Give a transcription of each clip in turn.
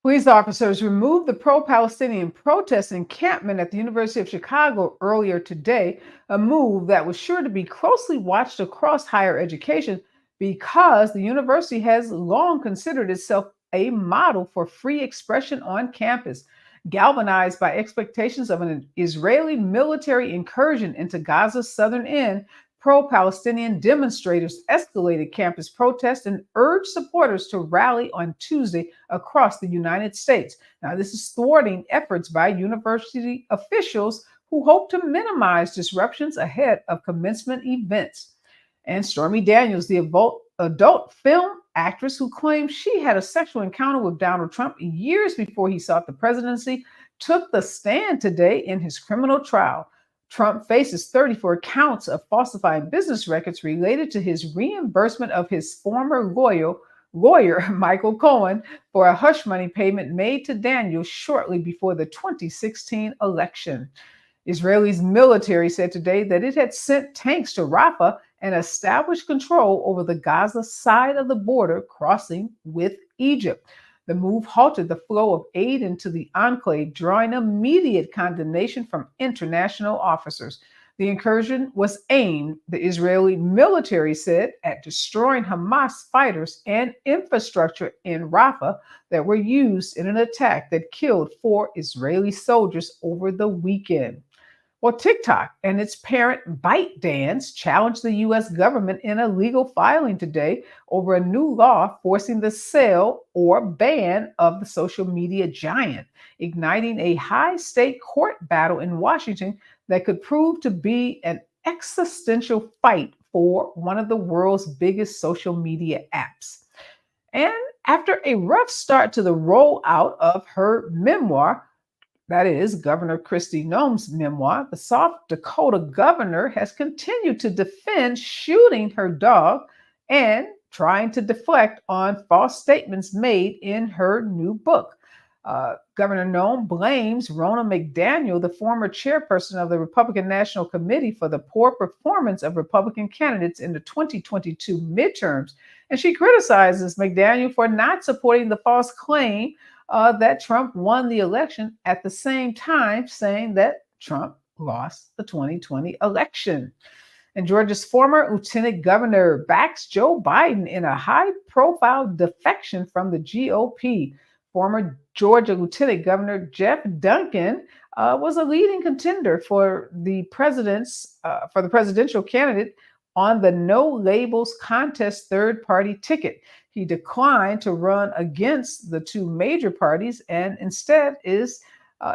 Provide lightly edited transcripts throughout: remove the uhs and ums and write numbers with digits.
Police officers removed the pro Palestinian protest encampment at the University of Chicago earlier today, a move that was sure to be closely watched across higher education because the university has long considered itself a model for free expression on campus. Galvanized by expectations of an Israeli military incursion into Gaza's southern end, pro Palestinian demonstrators escalated campus protests and urged supporters to rally on Tuesday across the United States. Now, this is thwarting efforts by university officials who hope to minimize disruptions ahead of commencement events. And Stormy Daniels, the adult film actress who claimed she had a sexual encounter with Donald Trump years before he sought the presidency, took the stand today in his criminal trial. Trump faces 34 counts of falsifying business records related to his reimbursement of his former lawyer Michael Cohen for a hush money payment made to Daniels shortly before the 2016 election. Israel's military said today that it had sent tanks to Rafah and established control over the Gaza side of the border crossing with Egypt. The move halted the flow of aid into the enclave, drawing immediate condemnation from international officers. The incursion was aimed, the Israeli military said, at destroying Hamas fighters and infrastructure in Rafah that were used in an attack that killed 4 Israeli soldiers over the weekend. Well, TikTok and its parent ByteDance challenged the U.S. government in a legal filing today over a new law forcing the sale or ban of the social media giant, igniting a high-stake court battle in Washington that could prove to be an existential fight for one of the world's biggest social media apps. And after a rough start to the rollout of her memoir, that is Governor Kristi Noem's memoir, the South Dakota governor has continued to defend shooting her dog and trying to deflect on false statements made in her new book. Governor Noem blames Ronna McDaniel, the former chairperson of the Republican National Committee, for the poor performance of Republican candidates in the 2022 midterms. And she criticizes McDaniel for not supporting the false claim that Trump won the election, at the same time saying that Trump lost the 2020 election. And Georgia's former lieutenant governor backs Joe Biden in a high-profile defection from the GOP. Former Georgia Lieutenant Governor Jeff Duncan was a leading contender for the presidential candidate on the No Labels Contest third-party ticket. He declined to run against the two major parties and instead is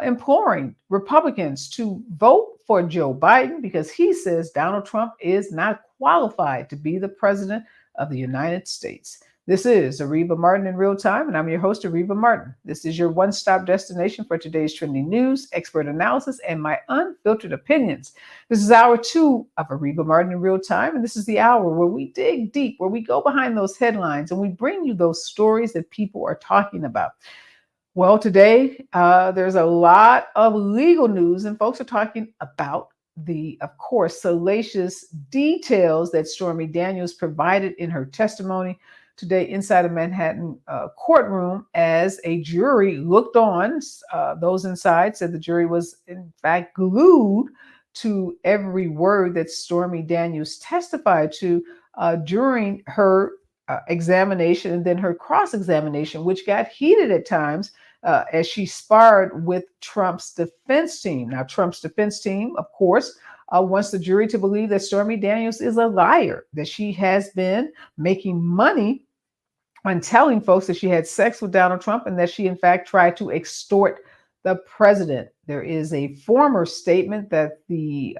imploring Republicans to vote for Joe Biden because he says Donald Trump is not qualified to be the president of the United States. This is Areva Martin in real time, and I'm your host, Areva Martin. This is your one-stop destination for today's trending news, expert analysis, and my unfiltered opinions. This is hour 2 of Areva Martin in real time, and this is the hour where we dig deep, where we go behind those headlines, and we bring you those stories that people are talking about. Well, today, there's a lot of legal news, and folks are talking about the, of course, salacious details that Stormy Daniels provided in her testimony today inside a Manhattan courtroom as a jury looked on. Those inside said the jury was, in fact, glued to every word that Stormy Daniels testified to during her examination and then her cross-examination, which got heated at times as she sparred with Trump's defense team. Now, Trump's defense team, of course, wants the jury to believe that Stormy Daniels is a liar, that she has been making money on telling folks that she had sex with Donald Trump and that she, in fact, tried to extort the president. There is a former statement that the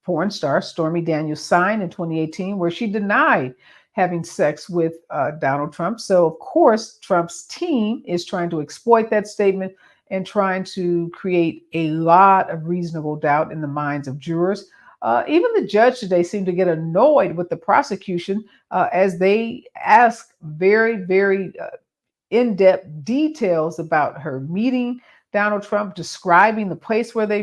porn star Stormy Daniels signed in 2018 where she denied having sex with Donald Trump. So, of course, Trump's team is trying to exploit that statement and trying to create a lot of reasonable doubt in the minds of jurors. Even the judge today seemed to get annoyed with the prosecution as they ask very, very in-depth details about her meeting Donald Trump, describing the place where they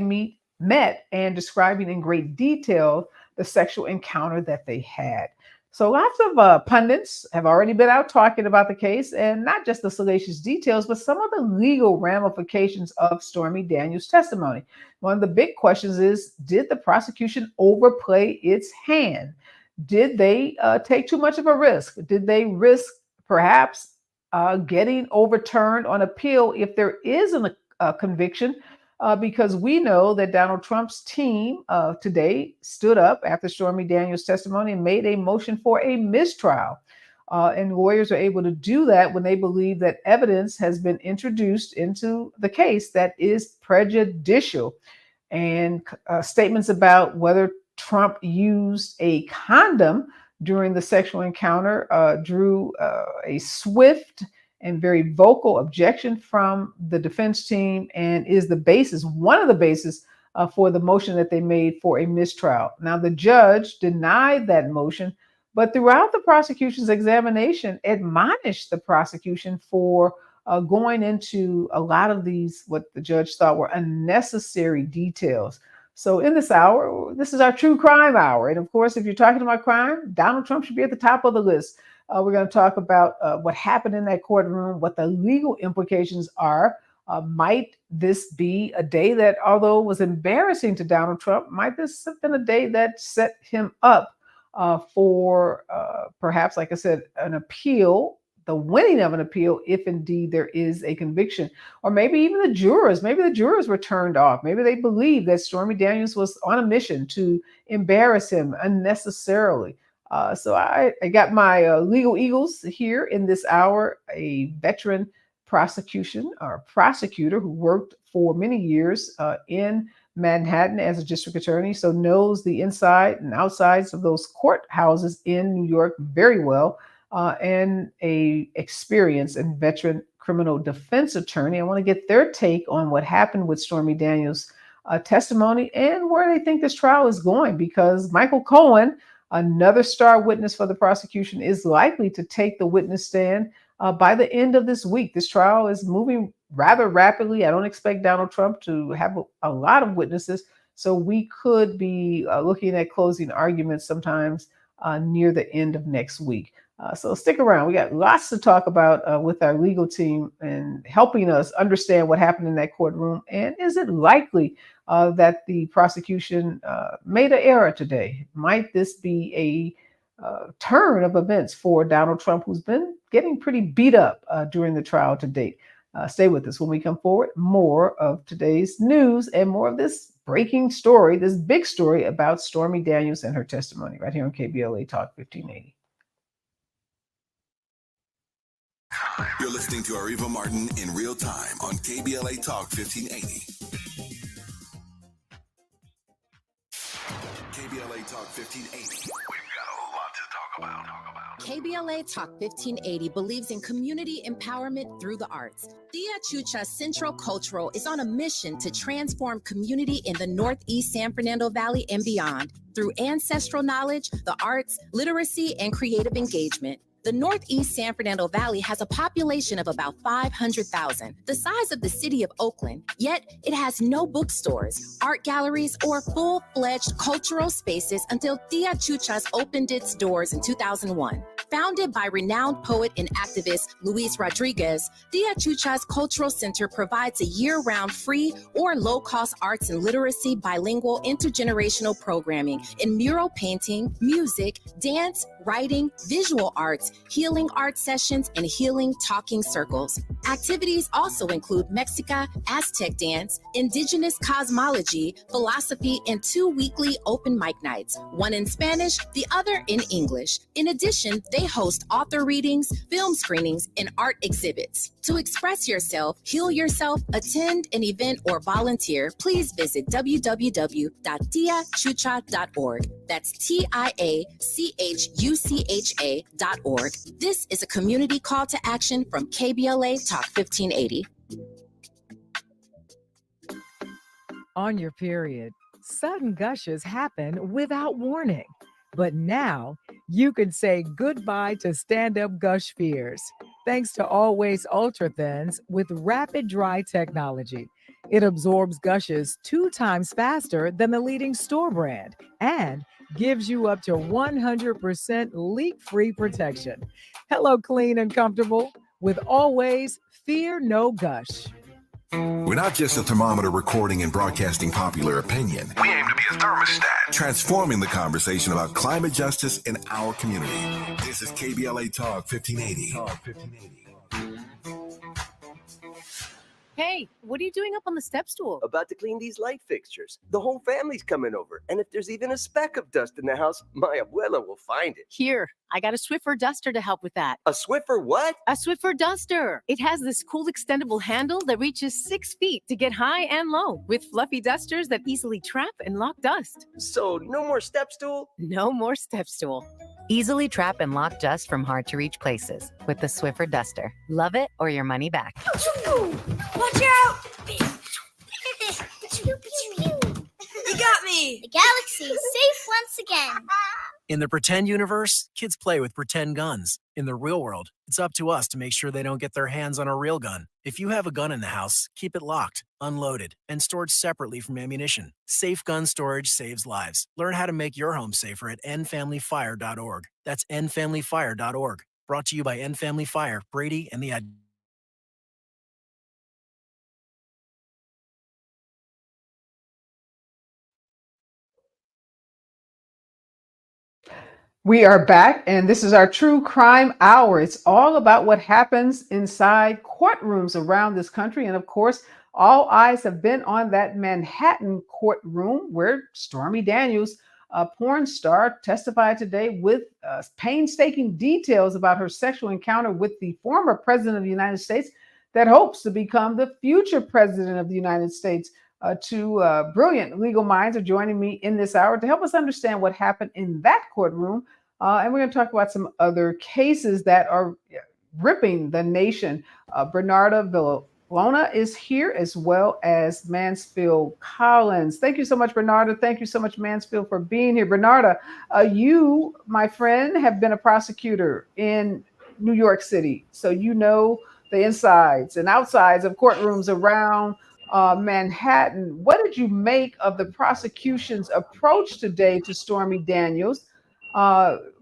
met and describing in great detail the sexual encounter that they had. So lots of pundits have already been out talking about the case, and not just the salacious details, but some of the legal ramifications of Stormy Daniels' testimony. One of the big questions is, did the prosecution overplay its hand? Did they take too much of a risk? Did they risk perhaps getting overturned on appeal if there is a conviction? Because we know that Donald Trump's team today stood up after Stormy Daniels' testimony and made a motion for a mistrial. And lawyers are able to do that when they believe that evidence has been introduced into the case that is prejudicial. And statements about whether Trump used a condom during the sexual encounter drew a swift and very vocal objection from the defense team, and is one of the bases for the motion that they made for a mistrial. Now, the judge denied that motion, but throughout the prosecution's examination, admonished the prosecution for going into a lot of these, what the judge thought were unnecessary details. So in this hour, this is our true crime hour. And of course, if you're talking about crime, Donald Trump should be at the top of the list. We're going to talk about what happened in that courtroom, what the legal implications are. Might this be a day that, although it was embarrassing to Donald Trump, might this have been a day that set him up for perhaps, like I said, an appeal, the winning of an appeal, if indeed there is a conviction? Or maybe even the jurors were turned off. Maybe they believed that Stormy Daniels was on a mission to embarrass him unnecessarily. So I got my legal eagles here in this hour, a veteran prosecutor who worked for many years in Manhattan as a district attorney, so knows the inside and outsides of those courthouses in New York very well, and a experienced and veteran criminal defense attorney. I want to get their take on what happened with Stormy Daniels' testimony and where they think this trial is going, because Michael Cohen, another star witness for the prosecution, is likely to take the witness stand by the end of this week. This trial is moving rather rapidly. I don't expect Donald Trump to have a lot of witnesses, so we could be looking at closing arguments sometimes near the end of next week. So stick around. We got lots to talk about with our legal team and helping us understand what happened in that courtroom. And is it likely that the prosecution made an error today? Might this be a turn of events for Donald Trump, who's been getting pretty beat up during the trial to date? Stay with us when we come forward. More of today's news and more of this breaking story, this big story about Stormy Daniels and her testimony, right here on KBLA Talk 1580. You're listening to Areva Martin in real time on KBLA Talk 1580. KBLA Talk 1580. We've got a lot to talk about. KBLA Talk 1580 believes in community empowerment through the arts. Tia Chucha Central Cultural is on a mission to transform community in the Northeast San Fernando Valley and beyond through ancestral knowledge, the arts, literacy, and creative engagement. The Northeast San Fernando Valley has a population of about 500,000, the size of the city of Oakland, yet it has no bookstores, art galleries, or full-fledged cultural spaces until Tia Chuchas opened its doors in 2001. Founded by renowned poet and activist Luis Rodriguez, Tia Chuchas Cultural Center provides a year-round free or low-cost arts and literacy bilingual intergenerational programming in mural painting, music, dance, writing, visual arts, healing art sessions, and healing talking circles. Activities also include Mexica, Aztec dance, indigenous cosmology, philosophy, and 2 weekly open mic nights, one in Spanish, the other in English. In addition, they host author readings, film screenings, and art exhibits. To express yourself, heal yourself, attend an event, or volunteer, please visit www.tiachucha.org. That's TIACHUCHA.org. This is a community call to action from KBLA Talk 1580. On your period, sudden gushes happen without warning. But now you can say goodbye to stand-up gush fears thanks to Always Ultra Thins with rapid dry technology. It absorbs gushes 2 times faster than the leading store brand and gives you up to 100% leak-free protection. Hello, clean and comfortable with always Fear No Gush. We're not just a thermometer recording and broadcasting popular opinion. We aim to be a thermostat, transforming the conversation about climate justice in our community. This is KBLA Talk 1580. Hey, what are you doing up on the step stool? About to clean these light fixtures. The whole family's coming over. And if there's even a speck of dust in the house, my abuela will find it. Here, I got a Swiffer duster to help with that. A Swiffer what? A Swiffer duster. It has this cool extendable handle that reaches 6 feet to get high and low, with fluffy dusters that easily trap and lock dust. So no more step stool? No more step stool. Easily trap and lock dust from hard-to-reach places with the Swiffer duster. Love it or your money back. Watch out! You got me! The galaxy is safe once again. In the pretend universe, kids play with pretend guns. In the real world, it's up to us to make sure they don't get their hands on a real gun. If you have a gun in the house, keep it locked, unloaded, and stored separately from ammunition. Safe gun storage saves lives. Learn how to make your home safer at endfamilyfire.org. That's endfamilyfire.org. Brought to you by End Family Fire, Brady, and the We are back, and this is our True Crime Hour. It's all about what happens inside courtrooms around this country. And of course, all eyes have been on that Manhattan courtroom where Stormy Daniels, a porn star, testified today with painstaking details about her sexual encounter with the former president of the United States that hopes to become the future president of the United States. Two brilliant legal minds are joining me in this hour to help us understand what happened in that courtroom. And we're going to talk about some other cases that are ripping the nation. Bernarda Villalona is here, as well as Mansfield Collins. Thank you so much, Bernarda. Thank you so much, Mansfield, for being here. Bernarda, you, my friend, have been a prosecutor in New York City. So you know the insides and outsides of courtrooms around Manhattan. What did you make of the prosecution's approach today to Stormy Daniels?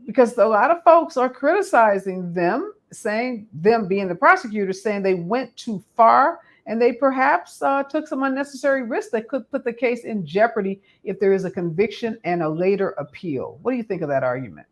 Because a lot of folks are criticizing them, saying, them being the prosecutors, saying they went too far and they perhaps took some unnecessary risks that could put the case in jeopardy if there is a conviction and a later appeal. What do you think of that argument?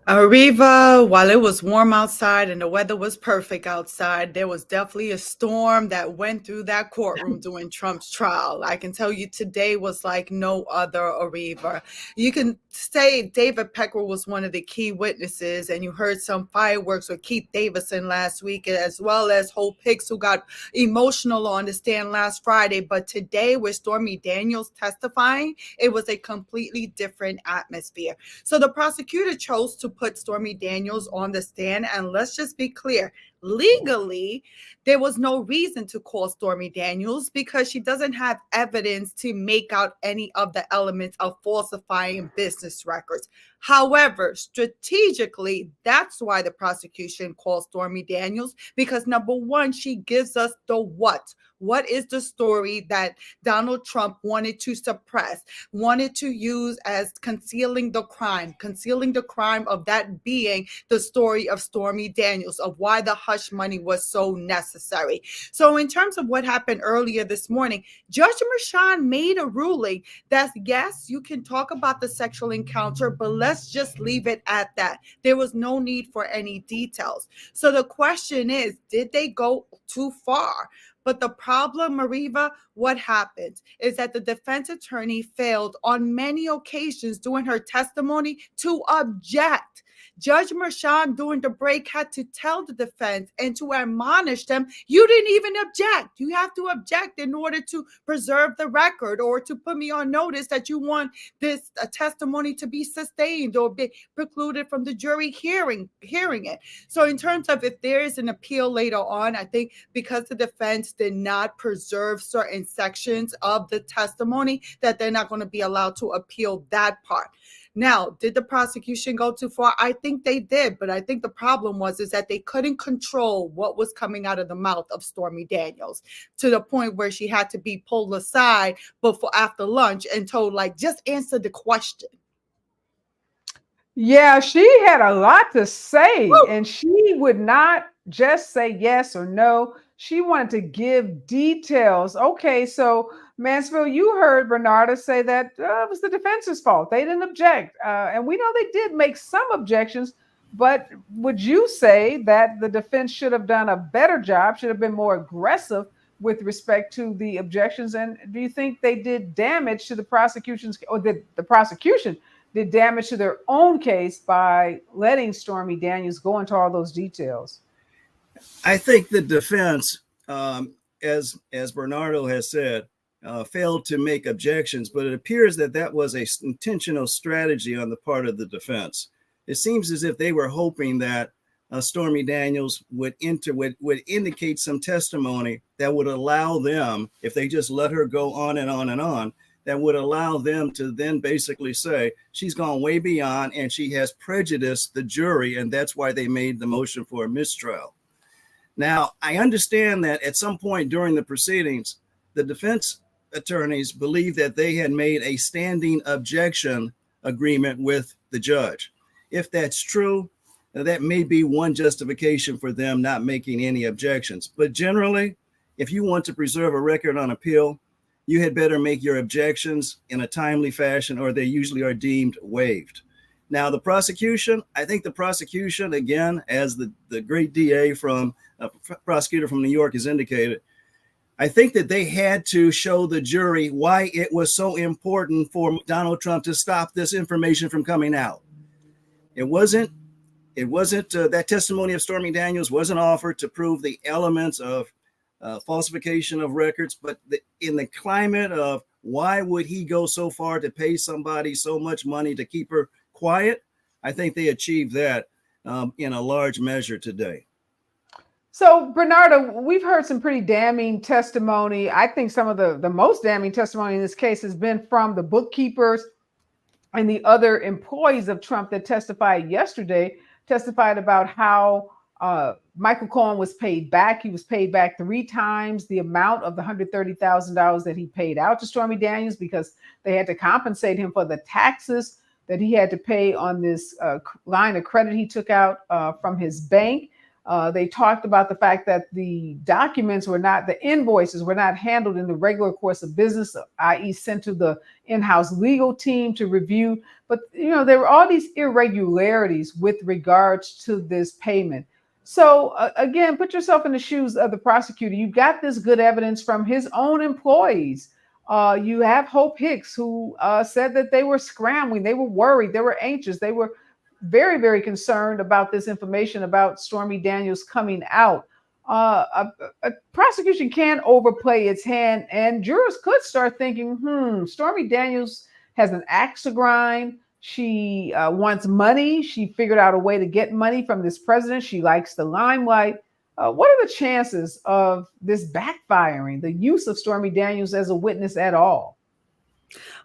Areva, while it was warm outside and the weather was perfect outside, there was definitely a storm that went through that courtroom during Trump's trial. I can tell you today was like no other Areva. You can say David Pecker was one of the key witnesses, and you heard some fireworks with Keith Davidson last week, as well as Hope Hicks, who got emotional on the stand last Friday. But today, with Stormy Daniels testifying, it was a completely different atmosphere. So the prosecutor chose to put Stormy Daniels on the stand, and let's just be clear, legally, there was no reason to call Stormy Daniels because she doesn't have evidence to make out any of the elements of falsifying business records. However, strategically, that's why the prosecution calls Stormy Daniels, because number one, she gives us the what. What is the story that Donald Trump wanted to suppress, wanted to use as concealing the crime of that being the story of Stormy Daniels, of why the hush money was so necessary. So in terms of what happened earlier this morning, Judge Merchan made a ruling that, yes, you can talk about the sexual encounter, but let's just leave it at that. There was no need for any details. So the question is, did they go too far? But the problem, Areva, what happened is that the defense attorney failed on many occasions during her testimony to object. Judge Merchan during the break had to tell the defense and to admonish them, you didn't even object. You have to object in order to preserve the record or to put me on notice that you want this testimony to be sustained or be precluded from the jury hearing it. So in terms of if there is an appeal later on, I think because the defense did not preserve certain sections of the testimony, that they're not going to be allowed to appeal that part. Now, did the prosecution go too far? I think they did, but I think the problem was that they couldn't control what was coming out of the mouth of Stormy Daniels to the point where she had to be pulled aside after lunch and told, like, just answer the question. Yeah, she had a lot to say, and she would not just say yes or no. She wanted to give details. Okay, so Mansfield, you heard Bernarda say that it was the defense's fault. They didn't object. And we know they did make some objections, but would you say that the defense should have done a better job, should have been more aggressive with respect to the objections? And do you think they did damage to the prosecution's, or did the prosecution did damage to their own case by letting Stormy Daniels go into all those details? I think the defense, as Bernardo has said, failed to make objections, but it appears that that was a intentional strategy on the part of the defense. It seems as if they were hoping that Stormy Daniels would indicate some testimony that would allow them, if they just let her go on and on and on, that would allow them to then basically say she's gone way beyond and she has prejudiced the jury, and that's why they made the motion for a mistrial. Now, I understand that at some point during the proceedings, the defense attorneys believed that they had made a standing objection agreement with the judge. If that's true, that may be one justification for them not making any objections. But generally, if you want to preserve a record on appeal, you had better make your objections in a timely fashion, or they usually are deemed waived. Now, the prosecution, I think the prosecution, again, as the great DA from prosecutor from New York has indicated, I think that they had to show the jury why it was so important for Donald Trump to stop this information from coming out. It wasn't that testimony of Stormy Daniels wasn't offered to prove the elements of falsification of records, but in the climate of why would he go so far to pay somebody so much money to keep her quiet, I think they achieved that in a large measure today. So, Bernardo, we've heard some pretty damning testimony. I think some of the most damning testimony in this case has been from the bookkeepers and the other employees of Trump that testified yesterday, testified about how Michael Cohen was paid back. He was paid back 3 times the amount of the $130,000 that he paid out to Stormy Daniels, because they had to compensate him for the taxes that he had to pay on this line of credit he took out from his bank. They talked about the fact that the the invoices were not handled in the regular course of business, i.e. sent to the in-house legal team to review. But, there were all these irregularities with regards to this payment. So again, put yourself in the shoes of the prosecutor. You've got this good evidence from his own employees. You have Hope Hicks, who said that they were scrambling, they were worried, they were anxious, they were very, very concerned about this information about Stormy Daniels coming out. A prosecution can overplay its hand, and jurors could start thinking, Stormy Daniels has an axe to grind. She wants money. She figured out a way to get money from this president. She likes the limelight. What are the chances of this backfiring, the use of Stormy Daniels as a witness at all?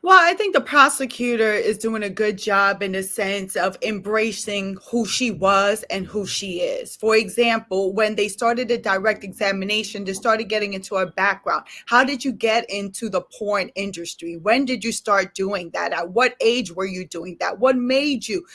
Well, I think the prosecutor is doing a good job in the sense of embracing who she was and who she is. For example, when they started the direct examination, they started getting into her background. How did you get into the porn industry? When did you start doing that? At what age were you doing that? What made you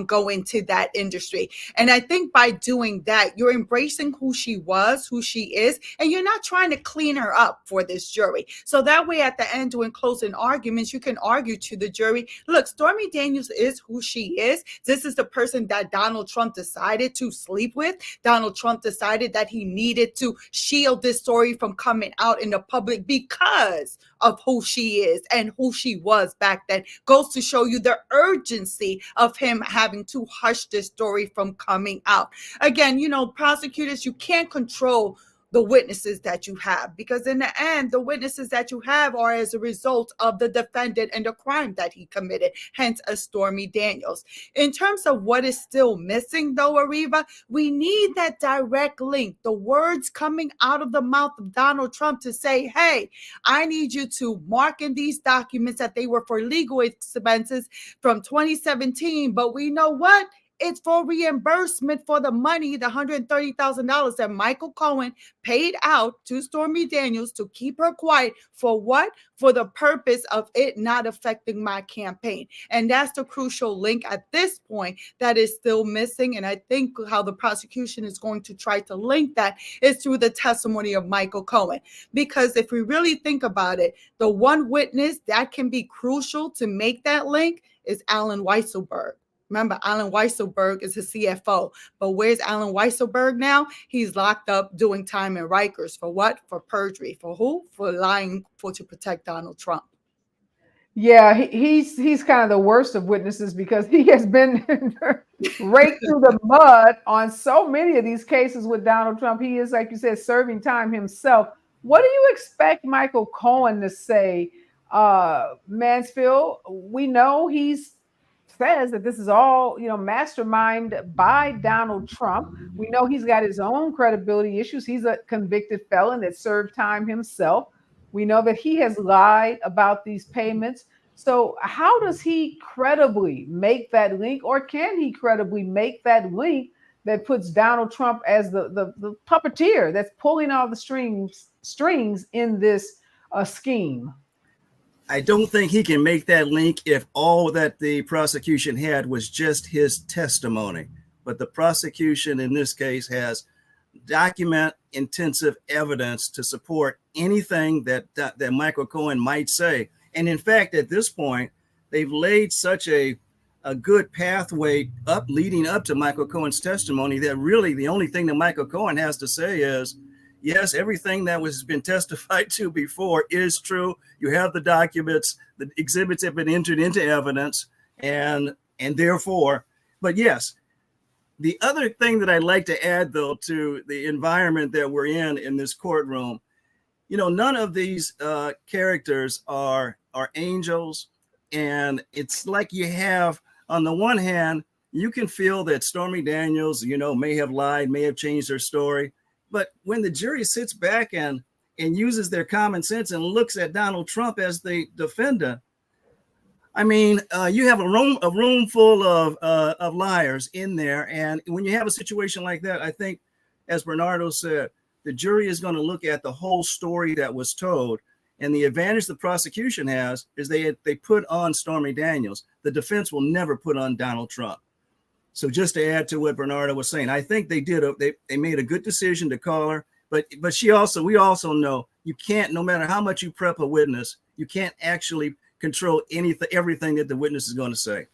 go into that industry? And I think by doing that, you're embracing who she was, who she is, and you're not trying to clean her up for this jury. So that way, at the end, when closing arguments, you can argue to the jury, look, Stormy Daniels is who she is. This is the person that Donald Trump decided to sleep with. Donald Trump decided that he needed to shield this story from coming out in the public because of who she is and who she was back then. Goes to show you the urgency of him having to hush this story from coming out. Again, prosecutors, you can't control the witnesses that you have, because in the end, the witnesses that you have are as a result of the defendant and the crime that he committed, hence a Stormy Daniels. In terms of what is still missing, though, Areva, we need that direct link, the words coming out of the mouth of Donald Trump to say, hey, I need you to mark in these documents that they were for legal expenses from 2017, but we know what? It's for reimbursement for the money, the $130,000 that Michael Cohen paid out to Stormy Daniels to keep her quiet. For what? For the purpose of it not affecting my campaign. And that's the crucial link at this point that is still missing. And I think how the prosecution is going to try to link that is through the testimony of Michael Cohen. Because if we really think about it, the one witness that can be crucial to make that link is Alan Weisselberg. Remember, Alan Weisselberg is his CFO. But where's Alan Weisselberg now? He's locked up doing time in Rikers. For what? For perjury. For who? For lying to protect Donald Trump. Yeah, he's kind of the worst of witnesses because he has been raked through the mud on so many of these cases with Donald Trump. He is, like you said, serving time himself. What do you expect Michael Cohen to say? Mansfield, we know says that this is all, mastermind by Donald Trump. We know he's got his own credibility issues. He's a convicted felon that served time himself. We know that he has lied about these payments. So how does he credibly make that link, or can he credibly make that link that puts Donald Trump as the puppeteer that's pulling all the strings in this scheme? I don't think he can make that link if all that the prosecution had was just his testimony. But the prosecution in this case has document-intensive evidence to support anything that Michael Cohen might say. And in fact, at this point, they've laid such a good pathway leading up to Michael Cohen's testimony that really the only thing that Michael Cohen has to say is, yes, everything that has been testified to before is true. You have the documents, the exhibits have been entered into evidence, and therefore, but yes, the other thing that I'd like to add, though, to the environment that we're in this courtroom, none of these characters are angels, and it's like you have, on the one hand, you can feel that Stormy Daniels, may have lied, may have changed her story. But when the jury sits back and uses their common sense and looks at Donald Trump as the defendant, I mean, you have a room full of liars in there. And when you have a situation like that, I think, as Bernardo said, the jury is going to look at the whole story that was told. And the advantage the prosecution has is they put on Stormy Daniels. The defense will never put on Donald Trump. So just to add to what Bernardo was saying, I think they made a good decision to call her, but we also know you can't, no matter how much you prep a witness, you can't actually control everything that the witness is going to say.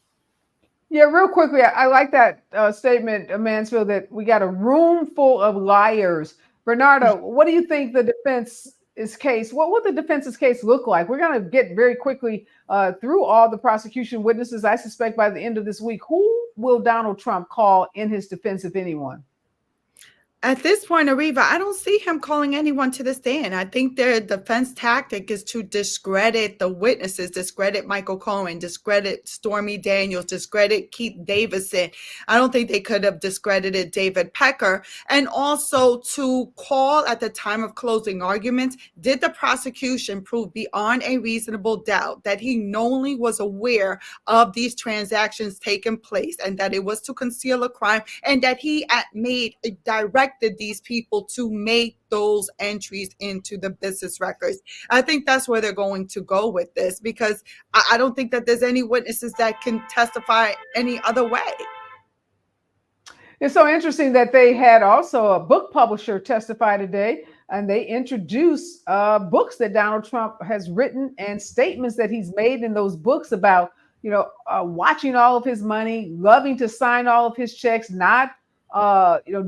Yeah, real quickly, I like that statement, Mansfield, that we got a room full of liars. Bernardo, what do you think the defense's case? What would the defense's case look like? We're going to get very quickly through all the prosecution witnesses. I suspect by the end of this week, who will Donald Trump call in his defense, if anyone? At this point, Areva, I don't see him calling anyone to the stand. I think their defense tactic is to discredit the witnesses, discredit Michael Cohen, discredit Stormy Daniels, discredit Keith Davidson. I don't think they could have discredited David Pecker. And also to call at the time of closing arguments, did the prosecution prove beyond a reasonable doubt that he knowingly was aware of these transactions taking place and that it was to conceal a crime and that he directed these people to make those entries into the business records? I think that's where they're going to go with this, because I don't think that there's any witnesses that can testify any other way. It's so interesting that they had also a book publisher testify today, and they introduced books that Donald Trump has written and statements that he's made in those books about, watching all of his money, loving to sign all of his checks, not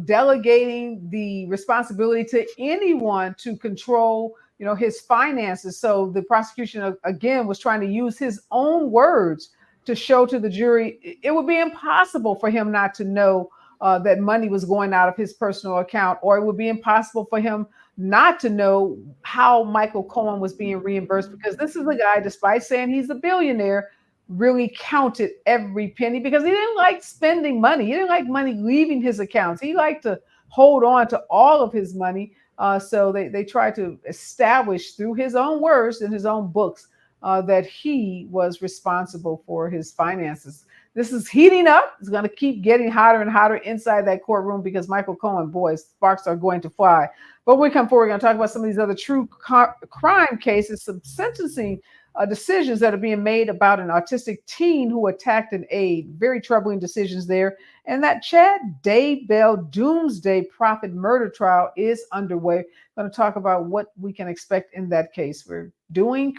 delegating the responsibility to anyone to control, his finances. So the prosecution, again, was trying to use his own words to show to the jury it would be impossible for him not to know that money was going out of his personal account, or it would be impossible for him not to know how Michael Cohen was being reimbursed, because this is a guy, despite saying he's a billionaire, really counted every penny because he didn't like spending money. He didn't like money leaving his accounts. He liked to hold on to all of his money. So they tried to establish through his own words and his own books that he was responsible for his finances. This is heating up. It's going to keep getting hotter and hotter inside that courtroom because Michael Cohen, boy, sparks are going to fly. But when we come forward, we're going to talk about some of these other true crime cases, some sentencing decisions that are being made about an autistic teen who attacked an aide. Very troubling decisions there. And that Chad Daybell doomsday prophet murder trial is underway. I'm going to talk about what we can expect in that case. We're doing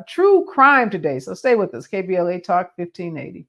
true crime today. So stay with us. KBLA Talk 1580.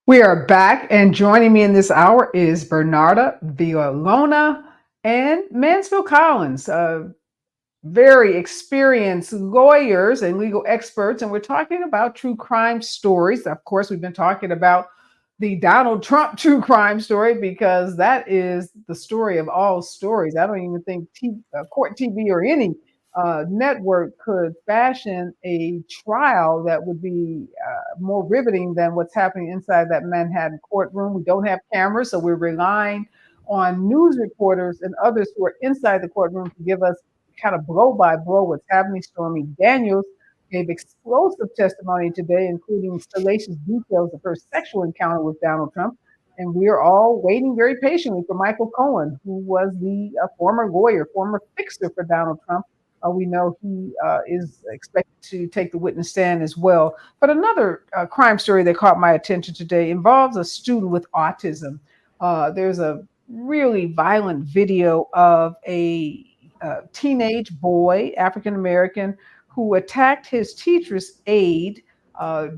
We are back, and joining me in this hour is Bernarda Villalona and Mansfield Collins, very experienced lawyers and legal experts, and we're talking about true crime stories. Of course, we've been talking about the Donald Trump true crime story because that is the story of all stories. I don't even think Court TV or any network could fashion a trial that would be more riveting than what's happening inside that Manhattan courtroom. We don't have cameras, so we're relying on news reporters and others who are inside the courtroom to give us kind of blow by blow what's happening. Stormy Daniels gave explosive testimony today, including salacious details of her sexual encounter with Donald Trump. And we are all waiting very patiently for Michael Cohen, who was the former lawyer, former fixer for Donald Trump. We know he is expected to take the witness stand as well. But another crime story that caught my attention today involves a student with autism. There's a really violent video of a teenage boy, African American, who attacked his teacher's aide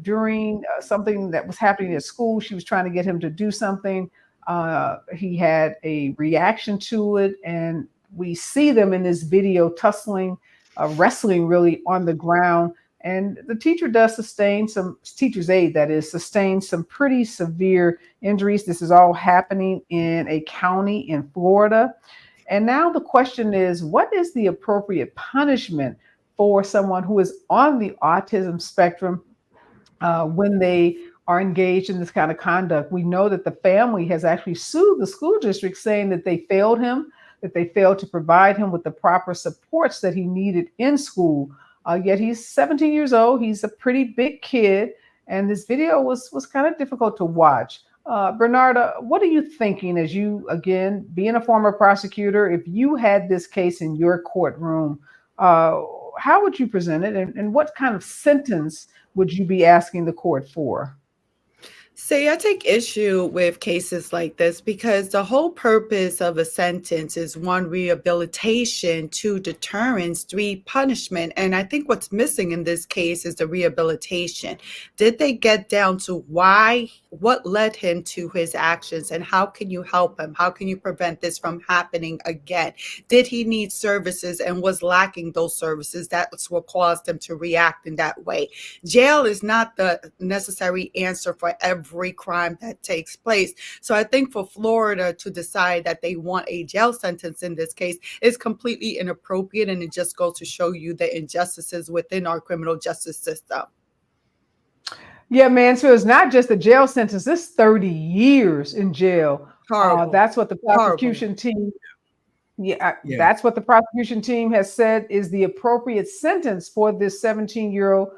during something that was happening at school. She was trying to get him to do something. He had a reaction to it, and we see them in this video tussling, wrestling really on the ground. And the teacher does sustain teacher's aide, that is, sustained some pretty severe injuries. This is all happening in a county in Florida. And now the question is, what is the appropriate punishment for someone who is on the autism spectrum when they are engaged in this kind of conduct? We know that the family has actually sued the school district, saying that they failed him, that they failed to provide him with the proper supports that he needed in school. Yet he's 17 years old. He's a pretty big kid. And this video was kind of difficult to watch. Bernarda, what are you thinking as you, again, being a former prosecutor, if you had this case in your courtroom, how would you present it, and what kind of sentence would you be asking the court for? See, I take issue with cases like this because the whole purpose of a sentence is one, rehabilitation, two, deterrence, three, punishment. And I think what's missing in this case is the rehabilitation. Did they get down to why, what led him to his actions, and how can you help him? How can you prevent this from happening again? Did he need services and was lacking those services? That's what caused him to react in that way. Jail is not the necessary answer for every crime that takes place. So I think for Florida to decide that they want a jail sentence in this case is completely inappropriate, and it just goes to show you the injustices within our criminal justice system. Yeah, man. So it's not just a jail sentence. It's 30 years in jail. That's what the prosecution team. That's what the prosecution team has said is the appropriate sentence for this 17-year-old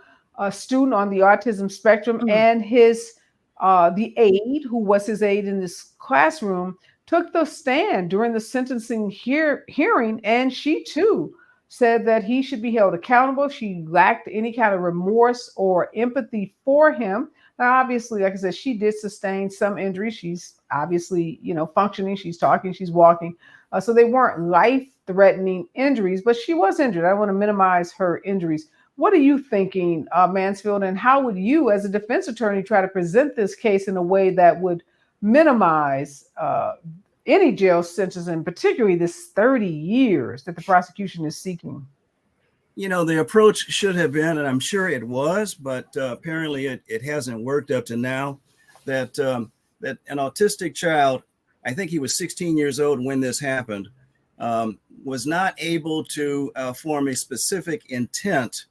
student on the autism spectrum, and his the aide, who was his aide in this classroom, took the stand during the sentencing hearing, and she too said that he should be held accountable. She lacked any kind of remorse or empathy for him. Now, obviously, like I said, she did sustain some injuries. She's obviously, functioning. She's talking, she's walking. So they weren't life-threatening injuries, but she was injured. I don't want to minimize her injuries. What are you thinking, Mansfield, and how would you, as a defense attorney, try to present this case in a way that would minimize any jail sentence, and particularly this 30 years that the prosecution is seeking? The approach should have been, and I'm sure it was, but apparently it hasn't worked up to now, that that an autistic child, I think he was 16 years old when this happened, was not able to form a specific intent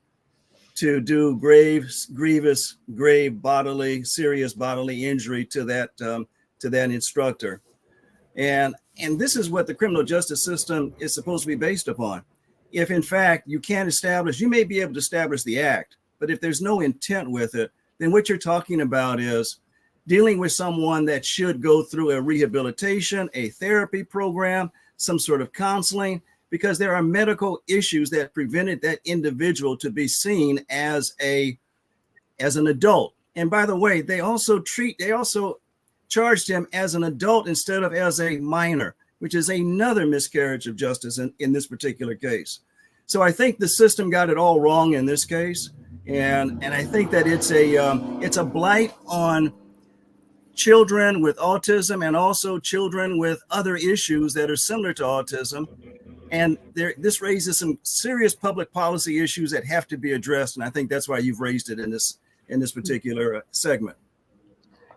to do grievous, serious bodily injury to that instructor. And this is what the criminal justice system is supposed to be based upon. If in fact you can't establish, you may be able to establish the act, but if there's no intent with it, then what you're talking about is dealing with someone that should go through a rehabilitation, a therapy program, some sort of counseling, because there are medical issues that prevented that individual to be seen as an adult. And by the way, they also charged him as an adult instead of as a minor, which is another miscarriage of justice in this particular case. So I think the system got it all wrong in this case. And I think that it's a blight on children with autism and also children with other issues that are similar to autism. And this raises some serious public policy issues that have to be addressed. And I think that's why you've raised it in this particular segment.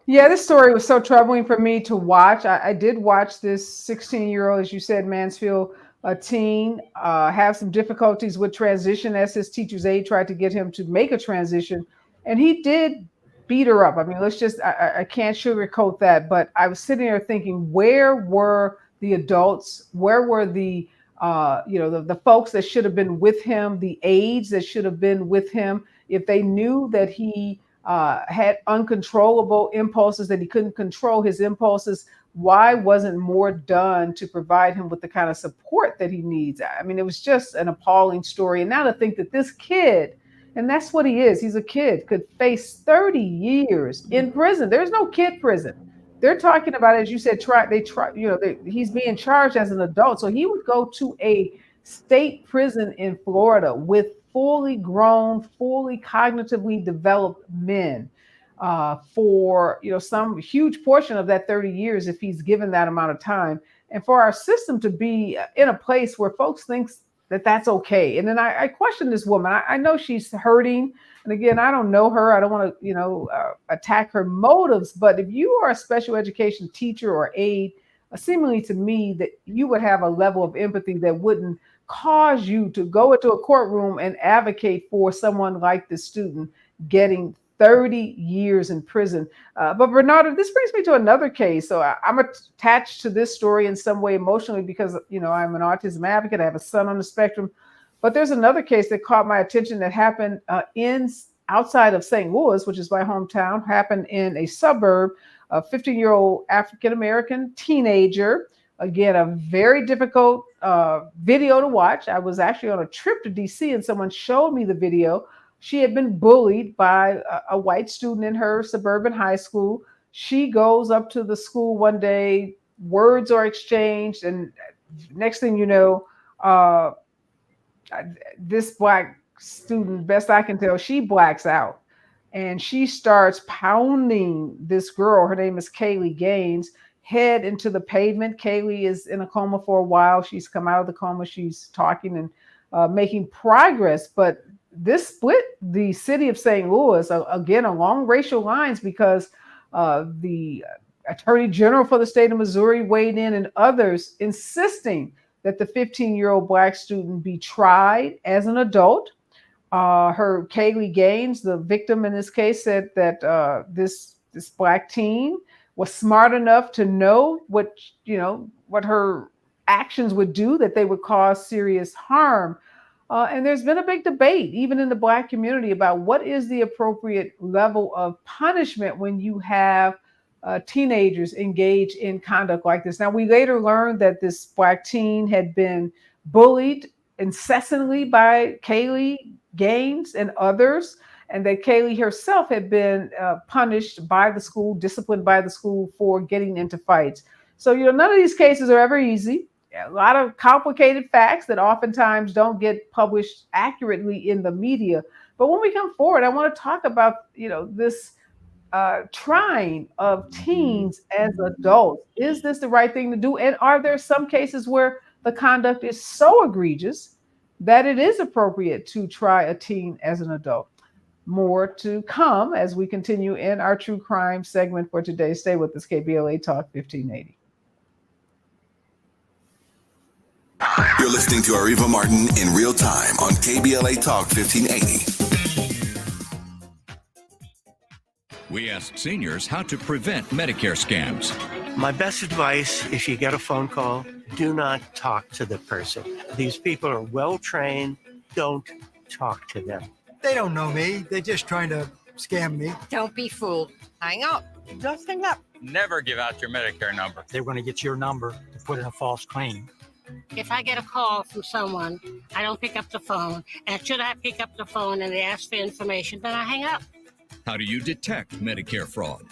Yeah, this story was so troubling for me to watch. I did watch this 16-year-old, as you said, Mansfield, a teen, have some difficulties with transition as his teacher's aide tried to get him to make a transition. And he did beat her up. I mean, I can't sugarcoat that. But I was sitting there thinking, where were the adults? Where were the the folks that should have been with him, the aides that should have been with him, if they knew that he had uncontrollable impulses, that he couldn't control his impulses? Why wasn't more done to provide him with the kind of support that he needs? I mean, it was just an appalling story. And now to think that this kid, and that's what he is, he's a kid, could face 30 years in prison. There's no kid prison. They're talking about, as you said, he's being charged as an adult. So he would go to a state prison in Florida with fully grown, fully cognitively developed men for some huge portion of that 30 years if he's given that amount of time. And for our system to be in a place where folks think that that's okay. And then I question this woman. I know she's hurting. And again, I don't know her. I don't want to, attack her motives. But if you are a special education teacher or aide, seemingly to me that you would have a level of empathy that wouldn't cause you to go into a courtroom and advocate for someone like this student getting 30 years in prison. But Bernardo, this brings me to another case. So I'm attached to this story in some way emotionally because, I'm an autism advocate. I have a son on the spectrum. But there's another case that caught my attention that happened outside of St. Louis, which is my hometown, happened in a suburb. A 15-year-old African-American teenager. Again, a very difficult video to watch. I was actually on a trip to DC and someone showed me the video. She had been bullied by a white student in her suburban high school. She goes up to the school one day, words are exchanged, and next thing you know, this Black student, best I can tell, she blacks out. And she starts pounding this girl. Her name is Kaylee Gaines, head into the pavement. Kaylee is in a coma for a while. She's come out of the coma. She's talking and making progress. But this split the city of St. Louis, again, along racial lines, because the Attorney General for the state of Missouri weighed in and others insisting that the 15-year-old Black student be tried as an adult. Her Kaylee Gaines, the victim in this case, said that this Black teen was smart enough to know what her actions would do, that they would cause serious harm. And there's been a big debate, even in the Black community, about what is the appropriate level of punishment when you have teenagers engage in conduct like this. Now, we later learned that this Black teen had been bullied incessantly by Kaylee Gaines and others, and that Kaylee herself had been punished by the school, disciplined by the school for getting into fights. So, none of these cases are ever easy. A lot of complicated facts that oftentimes don't get published accurately in the media. But when we come forward, I want to talk about, this trying of teens as adults. Is this the right thing to do? And are there some cases where the conduct is so egregious that it is appropriate to try a teen as an adult? More to come as we continue in our true crime segment for today. Stay with us, KBLA Talk 1580. You're listening to Areva Martin in real time on KBLA Talk 1580. We ask seniors how to prevent Medicare scams. My best advice, if you get a phone call, do not talk to the person. These people are well trained. Don't talk to them. They don't know me. They're just trying to scam me. Don't be fooled. Hang up. Just hang up. Never give out your Medicare number. They're going to get your number to put in a false claim. If I get a call from someone, I don't pick up the phone. And should I pick up the phone and they ask for information, then I hang up. How do you detect Medicare fraud?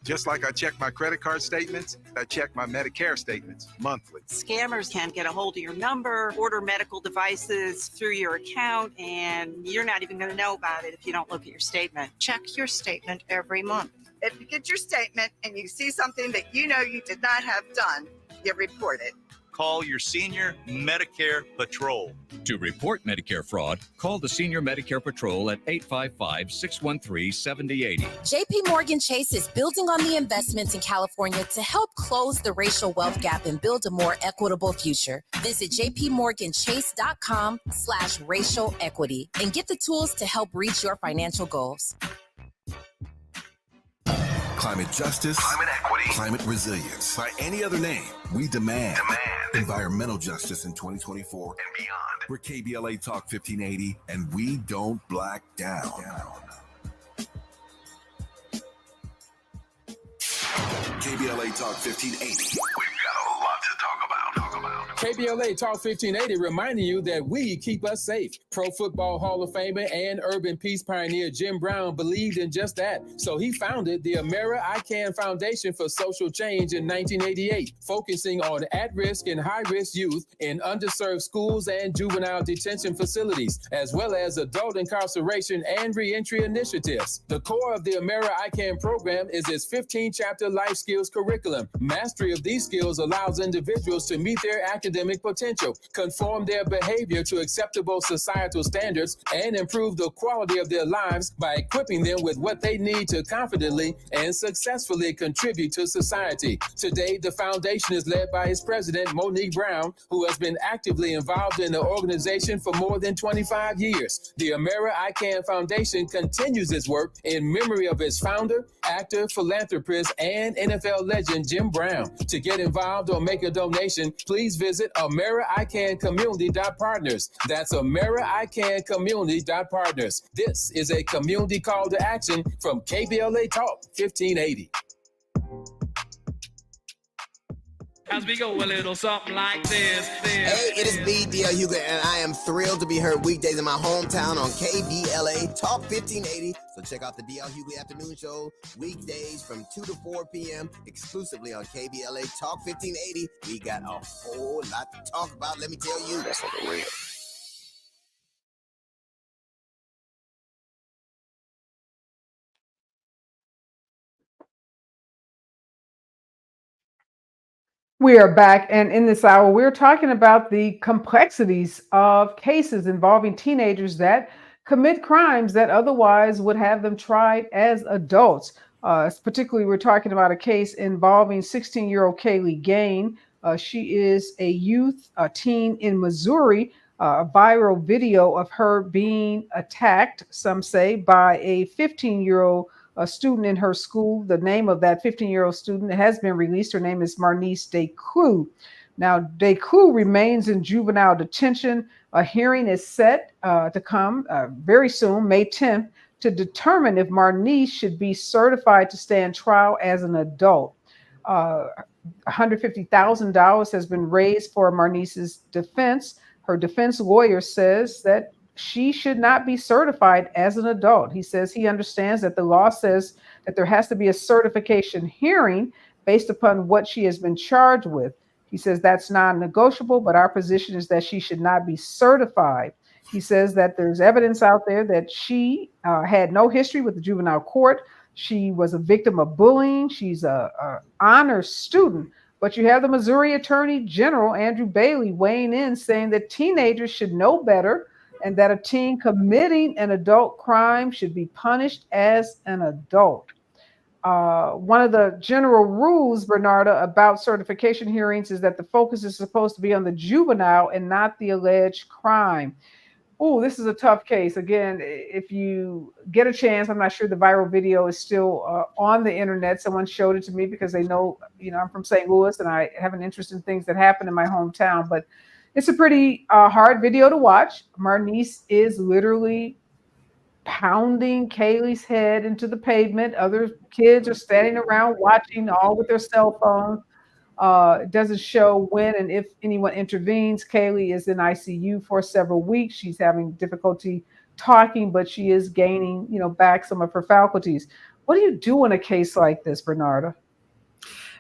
Just like I check my credit card statements, I check my Medicare statements monthly. Scammers can get a hold of your number, order medical devices through your account, and you're not even going to know about it if you don't look at your statement. Check your statement every month. If you get your statement and you see something that you know you did not have done, you report it. Call your senior Medicare Patrol. To report Medicare fraud, call the Senior Medicare Patrol at 855-613-7080. JP Morgan Chase is building on the investments in California to help close the racial wealth gap and build a more equitable future. Visit jpmorganchase.com/racial equity and get the tools to help reach your financial goals. Climate justice, climate equity, climate resilience. By any other name, we demand environmental justice in 2024 and beyond. We're KBLA Talk 1580, and we don't black down. KBLA Talk 1580. We've got a lot to talk about. KBLA Talk 1580 reminding you that we keep us safe. Pro Football Hall of Famer and urban peace pioneer Jim Brown believed in just that. So he founded the Amera I Can Foundation for Social Change in 1988, focusing on at-risk and high-risk youth in underserved schools and juvenile detention facilities, as well as adult incarceration and reentry initiatives. The core of the Amera I Can program is its 15-chapter life skills curriculum. Mastery of these skills allows individuals to meet their academic potential, conform their behavior to acceptable societal standards, and improve the quality of their lives by equipping them with what they need to confidently and successfully contribute to society. Today, the foundation is led by its president, Monique Brown, who has been actively involved in the organization for more than 25 years. The Amera I Can Foundation continues its work in memory of its founder, actor, philanthropist, and NFL legend Jim Brown. To get involved or make a donation, please visit AmeriCanCommunity.partners. That's AmeriCanCommunity.partners. This is a community call to action from KBLA Talk 1580. As we go a little something like this. Hey, it is me, D.L. Hugo, and I am thrilled to be heard weekdays in my hometown on KBLA Talk 1580. So check out the D.L. Hughley Afternoon Show weekdays from 2 to 4 p.m. exclusively on KBLA Talk 1580. We got a whole lot to talk about, let me tell you. That's for the real. We are back, and in this hour, we're talking about the complexities of cases involving teenagers that commit crimes that otherwise would have them tried as adults. Particularly, we're talking about a case involving 16-year-old Kaylee Gain. She is a teen in Missouri. A viral video of her being attacked, some say, by a 15-year-old student in her school. The name of that 15-year-old student has been released. Her name is Marnice Declue. Now, Declue remains in juvenile detention. A hearing is set to come very soon, May 10th, to determine if Marnice should be certified to stand trial as an adult. $150,000 has been raised for Marnice's defense. Her defense lawyer says that she should not be certified as an adult. He says he understands that the law says that there has to be a certification hearing based upon what she has been charged with. He says that's non-negotiable, but our position is that she should not be certified. He says that there's evidence out there that she had no history with the juvenile court. She was a victim of bullying. She's a honors student. But you have the Missouri Attorney General, Andrew Bailey, weighing in, saying that teenagers should know better and that a teen committing an adult crime should be punished as an adult. One of the general rules, Bernarda, about certification hearings is that the focus is supposed to be on the juvenile and not the alleged crime. Oh, this is a tough case. Again, if you get a chance, I'm not sure the viral video is still on the internet. Someone showed it to me because they know, I'm from St. Louis and I have an interest in things that happen in my hometown. But it's a pretty hard video to watch. Marnice is literally pounding Kaylee's head into the pavement. Other kids are standing around watching, all with their cell phones. It doesn't show when and if anyone intervenes. Kaylee is in ICU for several weeks. She's having difficulty talking, but she is gaining, back some of her faculties. What do you do in a case like this, Bernarda?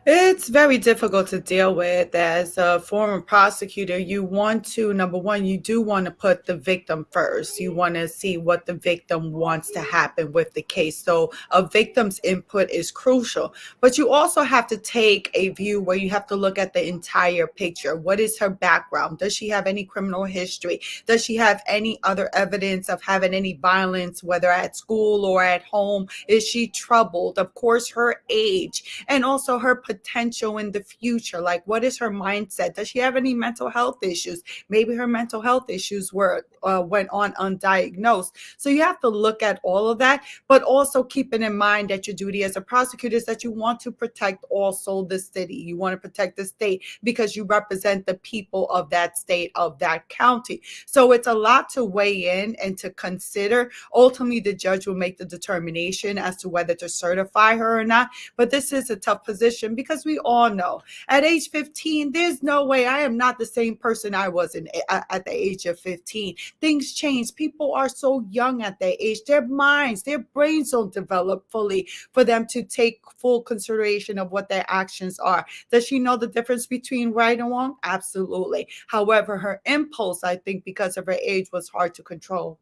It's very difficult to deal with. As a former prosecutor, you want to, number one, you do want to put the victim first. You want to see what the victim wants to happen with the case. So a victim's input is crucial. But you also have to take a view where you have to look at the entire picture. What is her background? Does she have any criminal history? Does she have any other evidence of having any violence, whether at school or at home? Is she troubled? Of course, her age, and also her potential in the future. Like, what is her mindset? Does she have any mental health issues? Maybe her mental health issues went on undiagnosed. So you have to look at all of that, but also keeping in mind that your duty as a prosecutor is that you want to protect also the city. You want to protect the state because you represent the people of that state, of that county. So it's a lot to weigh in and to consider. Ultimately, the judge will make the determination as to whether to certify her or not. But this is a tough position because we all know at age 15, there's no way. I am not the same person I was at the age of 15. Things change. People are so young at that age. Their minds, their brains don't develop fully for them to take full consideration of what their actions are. Does she know the difference between right and wrong? Absolutely. However, her impulse, I think, because of her age, was hard to control.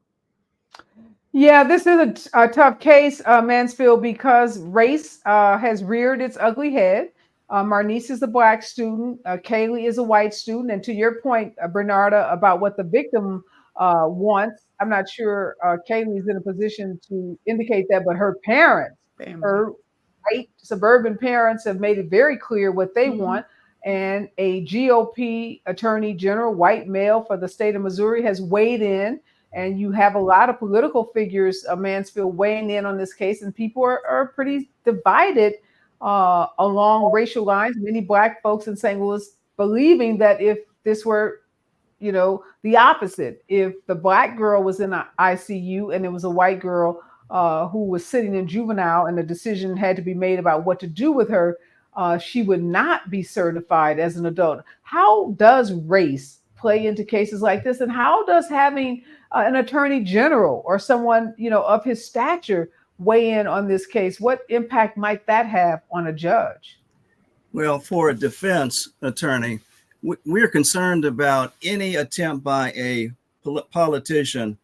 Yeah, this is a tough case, Mansfield, because race has reared its ugly head. Marnice is a black student. Kaylee is a white student. And to your point, Bernarda, about what the victim wants, I'm not sure Kaylee is in a position to indicate that, but her parents, her white suburban parents, have made it very clear what they want. And a GOP attorney general, white male for the state of Missouri, has weighed in. And you have a lot of political figures, Mansfield, weighing in on this case, and people are pretty divided along racial lines. Many black folks in St. Louis believing that if this were, the opposite, if the black girl was in the ICU and it was a white girl who was sitting in juvenile and the decision had to be made about what to do with her, she would not be certified as an adult. How does race play into cases like this, and how does having an attorney general or someone of his stature weigh in on this case? What impact might that have on a judge? Well, for a defense attorney, we're concerned about any attempt by a politician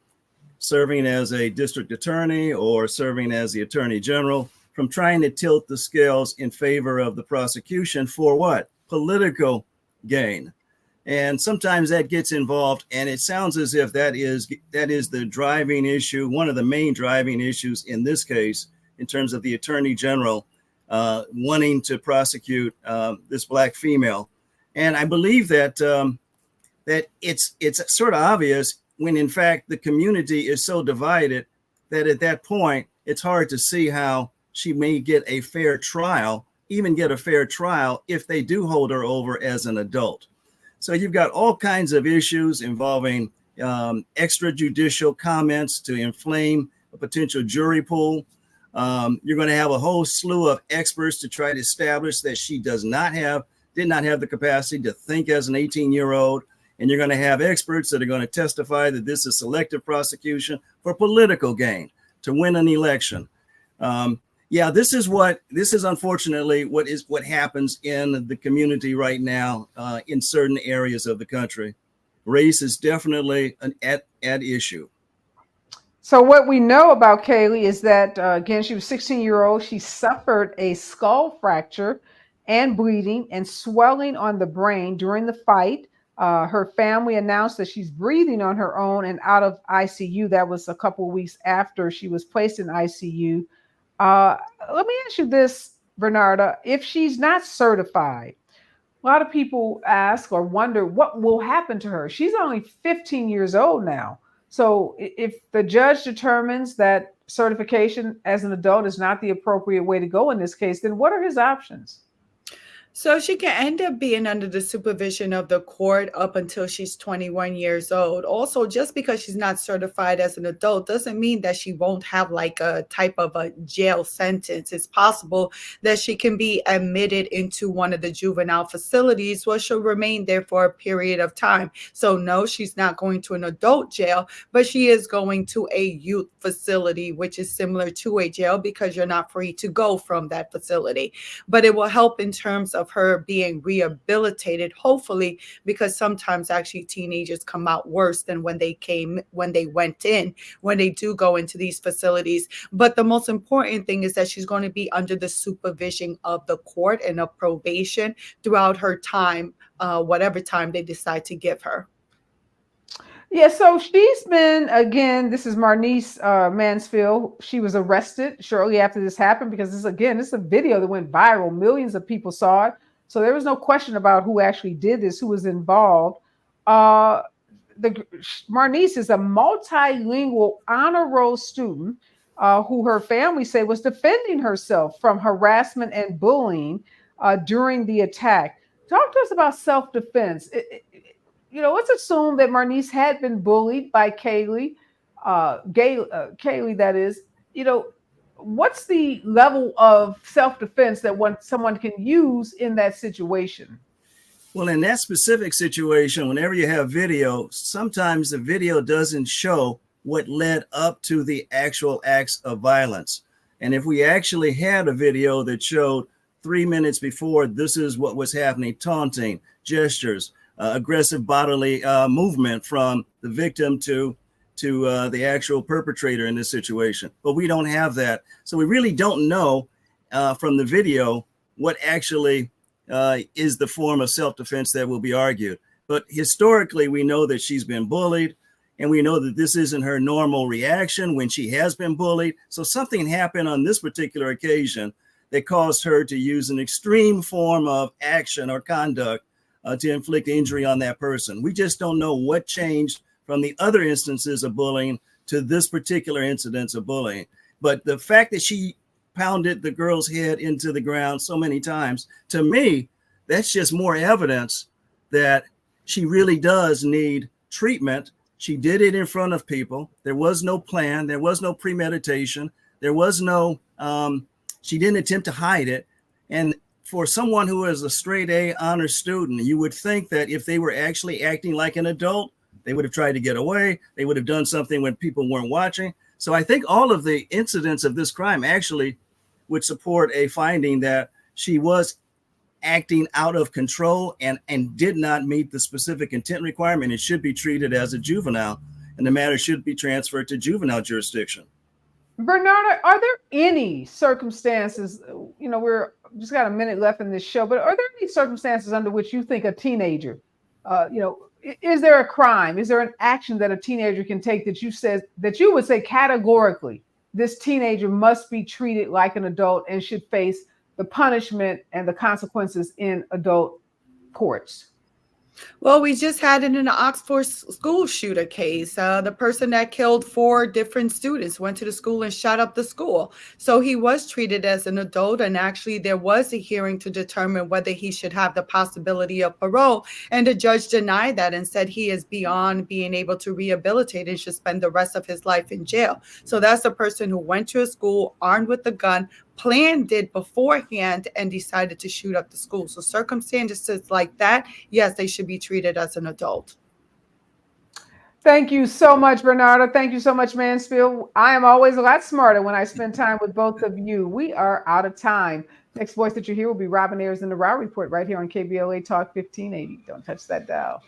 serving as a district attorney or serving as the attorney general from trying to tilt the scales in favor of the prosecution for what? Political gain. And sometimes that gets involved, and it sounds as if that is the driving issue, one of the main driving issues in this case, in terms of the attorney general wanting to prosecute this black female. And I believe that that it's sort of obvious when, in fact, the community is so divided that at that point, it's hard to see how she may get a fair trial, even get a fair trial if they do hold her over as an adult. So you've got all kinds of issues involving extrajudicial comments to inflame a potential jury pool. You're going to have a whole slew of experts to try to establish that she did not have the capacity to think as an 18-year-old. And you're going to have experts that are going to testify that this is selective prosecution for political gain to win an election. This is unfortunately what happens in the community right now in certain areas of the country. Race is definitely at issue. So what we know about Kaylee is that, again, she was 16-year-old. She suffered a skull fracture and bleeding and swelling on the brain during the fight. Her family announced that she's breathing on her own and out of ICU. That was a couple of weeks after she was placed in ICU. Let me ask you this, Bernarda. If she's not certified, a lot of people ask or wonder what will happen to her. She's only 15 years old now. So if the judge determines that certification as an adult is not the appropriate way to go in this case, then what are his options? So she can end up being under the supervision of the court up until she's 21 years old. Also, just because she's not certified as an adult doesn't mean that she won't have like a type of a jail sentence. It's possible that she can be admitted into one of the juvenile facilities where she'll remain there for a period of time. So no, she's not going to an adult jail, but she is going to a youth facility, which is similar to a jail because you're not free to go from that facility. But it will help in terms of her being rehabilitated, hopefully, because sometimes actually teenagers come out worse than when they went in, when they do go into these facilities. But the most important thing is that she's going to be under the supervision of the court and of probation throughout her time, whatever time they decide to give her. Yeah, so she's been, again, this is Marnice Mansfield. She was arrested shortly after this happened because this is a video that went viral. Millions of people saw it. So there was no question about who actually did this, who was involved. Marnice is a multilingual honor roll student who her family say was defending herself from harassment and bullying during the attack. Talk to us about self-defense. Let's assume that Marnice had been bullied by Kaylee, Kaylee, that is. What's the level of self-defense that someone can use in that situation? Well, in that specific situation, whenever you have video, sometimes the video doesn't show what led up to the actual acts of violence. And if we actually had a video that showed 3 minutes before, this is what was happening, taunting, gestures, aggressive bodily movement from the victim to the actual perpetrator in this situation. But we don't have that. So we really don't know from the video what actually is the form of self-defense that will be argued. But historically, we know that she's been bullied, and we know that this isn't her normal reaction when she has been bullied. So something happened on this particular occasion that caused her to use an extreme form of action or conduct to inflict injury on that person. We just don't know what changed from the other instances of bullying to this particular incidence of bullying. But the fact that she pounded the girl's head into the ground so many times, to me, that's just more evidence that she really does need treatment. She did it in front of people. There was no plan. There was no premeditation. There was no, she didn't attempt to hide it. And for someone who is a straight A honor student, you would think that if they were actually acting like an adult, they would have tried to get away. They would have done something when people weren't watching. So I think all of the incidents of this crime actually would support a finding that she was acting out of control and did not meet the specific intent requirement. It should be treated as a juvenile, and the matter should be transferred to juvenile jurisdiction. Bernarda, are there any circumstances, we're just got a minute left in this show, but are there any circumstances under which you think a teenager, is there a crime? Is there an action that a teenager can take that you would say categorically, this teenager must be treated like an adult and should face the punishment and the consequences in adult courts? Well, we just had it in the Oxford school shooter case. The person that killed 4 different students went to the school and shot up the school. So he was treated as an adult, and actually there was a hearing to determine whether he should have the possibility of parole. And the judge denied that and said he is beyond being able to rehabilitate and should spend the rest of his life in jail. So that's a person who went to a school armed with a gun, planned it beforehand, and decided to shoot up the school. So circumstances like that, yes, they should be treated as an adult. Thank you so much, Bernarda. Thank you so much, Mansfield. I am always a lot smarter when I spend time with both of you. We are out of time. Next voice that you hear will be Robin Ayers in the Raw Report right here on KBLA Talk 1580. Don't touch that dial.